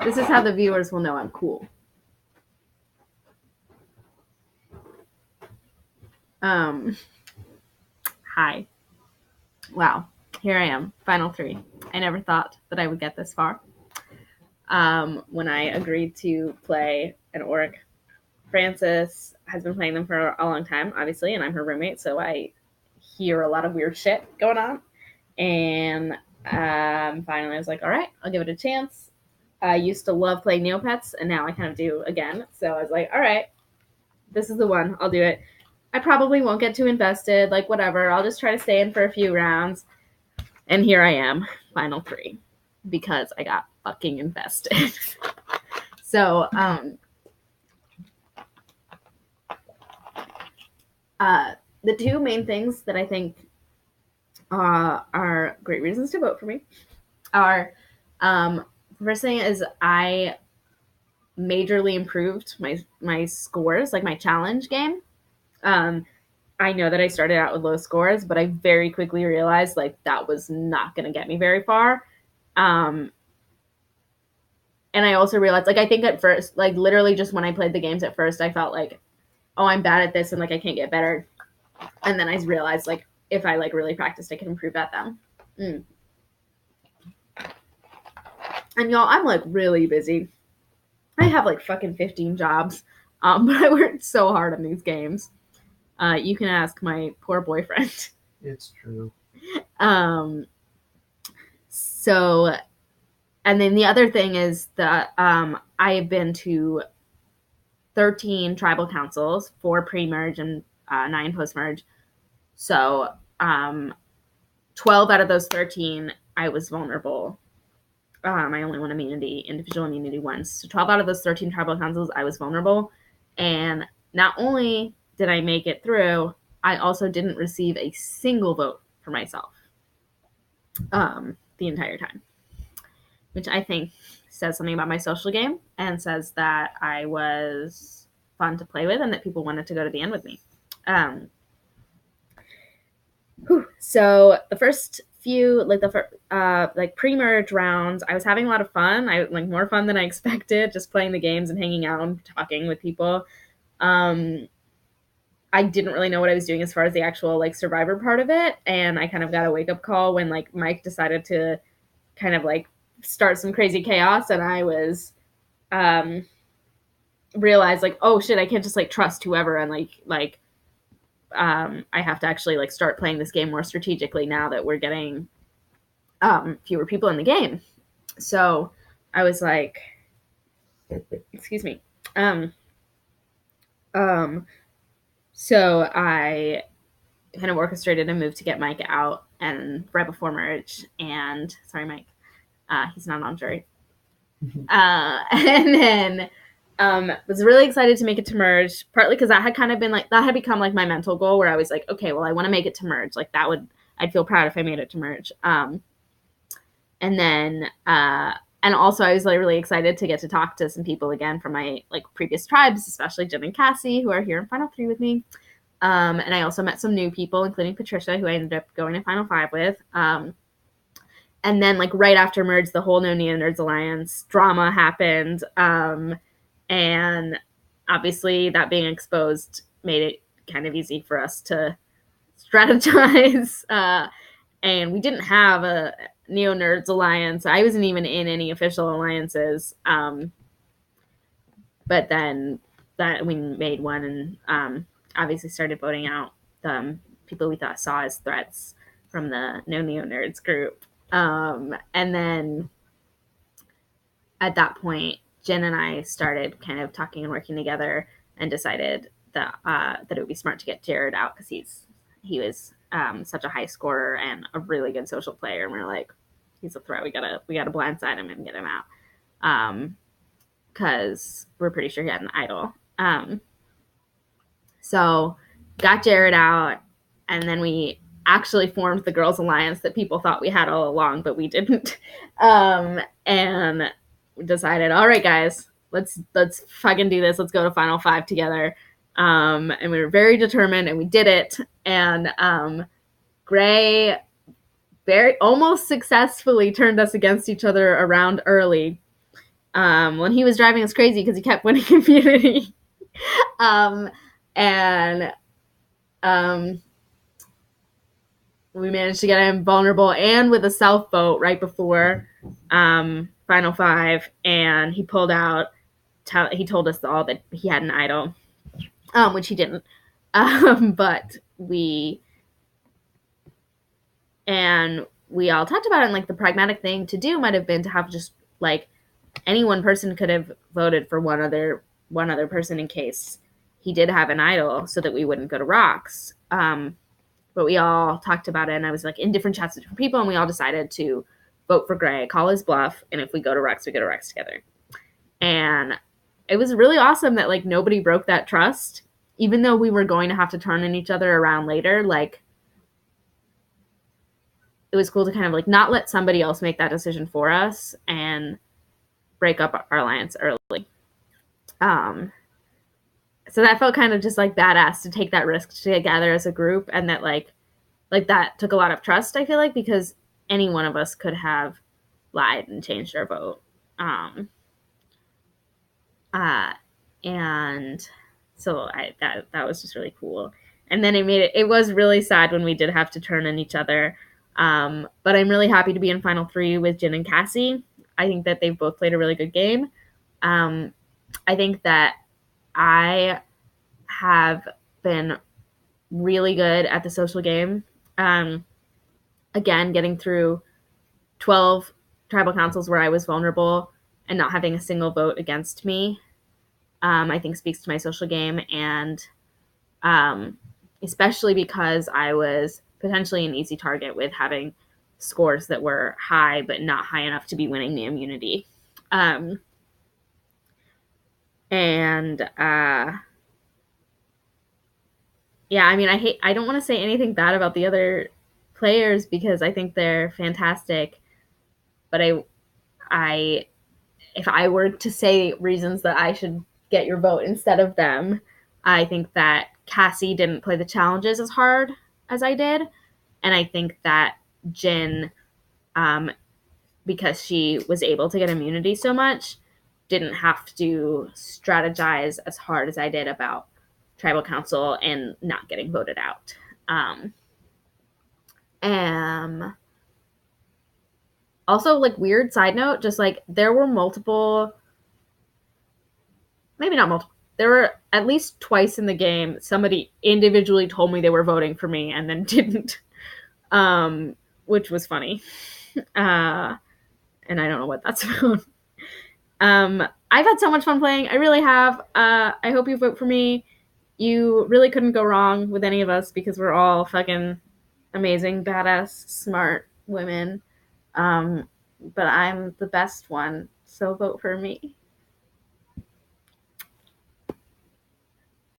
This is how the viewers will know I'm cool. Hi. Wow. Here I am. Final 3. I never thought that I would get this far. When I agreed to play an orc. Frances has been playing them for a long time, obviously, and I'm her roommate, so I hear a lot of weird shit going on. And finally I was like, all right, I'll give it a chance. I used to love playing Neopets, and now I kind of do again. So I was like, all right, this is the one. I'll do it. I probably won't get too invested, like whatever. I'll just try to stay in for a few rounds. And here I am, final 3, because I got fucking invested. So, the 2 main things that I think are great reasons to vote for me are, first thing is I majorly improved my scores, like my challenge game. I know that I started out with low scores, but I very quickly realized like that was not going to get me very far. And I also realized, like, I think at first, like, literally just when I played the games at first, I felt like, oh, I'm bad at this and like I can't get better. And then I realized, like, if I like really practiced, I could improve at them. And y'all, I'm like really busy. I have like fucking 15 jobs, but I worked so hard on these games. You can ask my poor boyfriend. It's true. So, and then the other thing is that I have been to 13 tribal councils, 4 pre-merge and 9 post-merge. So 12 out of those 13, I was vulnerable. I only won individual immunity once. So 12 out of those 13 tribal councils, I was vulnerable. And not only did I make it through, I also didn't receive a single vote for myself the entire time, which I think says something about my social game and says that I was fun to play with and that people wanted to go to the end with me. So the first few, like like pre-merge rounds, I was having a lot of fun. I like more fun than I expected, just playing the games and hanging out and talking with people. I didn't really know what I was doing as far as the actual like survivor part of it, and I kind of got a wake up call when like Mike decided to kind of like start some crazy chaos, and I was realized like, oh shit, I can't just like trust whoever and like I have to actually like start playing this game more strategically now that we're getting fewer people in the game. So I was like, excuse me. So I kind of orchestrated a move to get Mike out and right before merge. And sorry, Mike, he's not on jury. And then was really excited to make it to merge, partly because that had kind of been like, that had become like my mental goal where I was like, okay, well, I want to make it to merge. Like that would, I'd feel proud if I made it to merge. And then, and also I was like really excited to get to talk to some people again from my like previous tribes, especially Jim and Cassie, who are here in Final 3 with me. And I also met some new people, including Patricia, who I ended up going to Final 5 with. And then like right after merge, the whole No Neo Nerds Alliance drama happened. And obviously that being exposed made it kind of easy for us to strategize. And we didn't have a Neo Nerds Alliance. I wasn't even in any official alliances. But then that we made one and obviously started voting out the people we thought saw as threats from the No Neo Nerds group. And then at that point, Jen and I started kind of talking and working together and decided that it would be smart to get Jared out because he was such a high scorer and a really good social player. And we're like, he's a threat. We gotta blindside him and get him out. Because we're pretty sure he had an idol. So got Jared out, and then we actually formed the Girls Alliance that people thought we had all along, but we didn't. And we decided, all right, guys, let's fucking do this. Let's go to Final 5 together. And we were very determined, and we did it. And Gray very almost successfully turned us against each other around early. when he was driving us crazy because he kept winning community. And we managed to get him vulnerable and with a self vote right before Final Five, and he pulled out. He told us all that he had an idol, which he didn't. But we all talked about it, and like the pragmatic thing to do might have been to have just like any one person could have voted for one other person in case he did have an idol, so that we wouldn't go to rocks. But we all talked about it, and I was like in different chats with different people, and we all decided to vote for Gray, call his bluff, and if we go to Rex, we go to Rex together. And it was really awesome that like nobody broke that trust, even though we were going to have to turn in each other around later. Like, it was cool to kind of like not let somebody else make that decision for us and break up our alliance early. So that felt kind of just like badass to take that risk together as a group, and that like that took a lot of trust, I feel like, because any one of us could have lied and changed our vote. And so that was just really cool. And then it was really sad when we did have to turn in each other. But I'm really happy to be in Final 3 with Jin and Cassie. I think that they've both played a really good game. I think that I have been really good at the social game. Again, getting through 12 tribal councils where I was vulnerable and not having a single vote against me, I think speaks to my social game. And especially because I was potentially an easy target with having scores that were high, but not high enough to be winning the immunity. Yeah, I mean, I don't want to say anything bad about the other players because I think they're fantastic. But if I were to say reasons that I should get your vote instead of them, I think that Cassie didn't play the challenges as hard as I did. And I think that Jin, because she was able to get immunity so much, didn't have to strategize as hard as I did about tribal council and not getting voted out. Also, like, weird side note, just like there were maybe not multiple, there were at least twice in the game somebody individually told me they were voting for me and then didn't, which was funny. And I don't know what that's about. I've had so much fun playing. I really have. I hope you vote for me. You really couldn't go wrong with any of us because we're all fucking amazing, badass, smart women. But I'm the best one, so vote for me.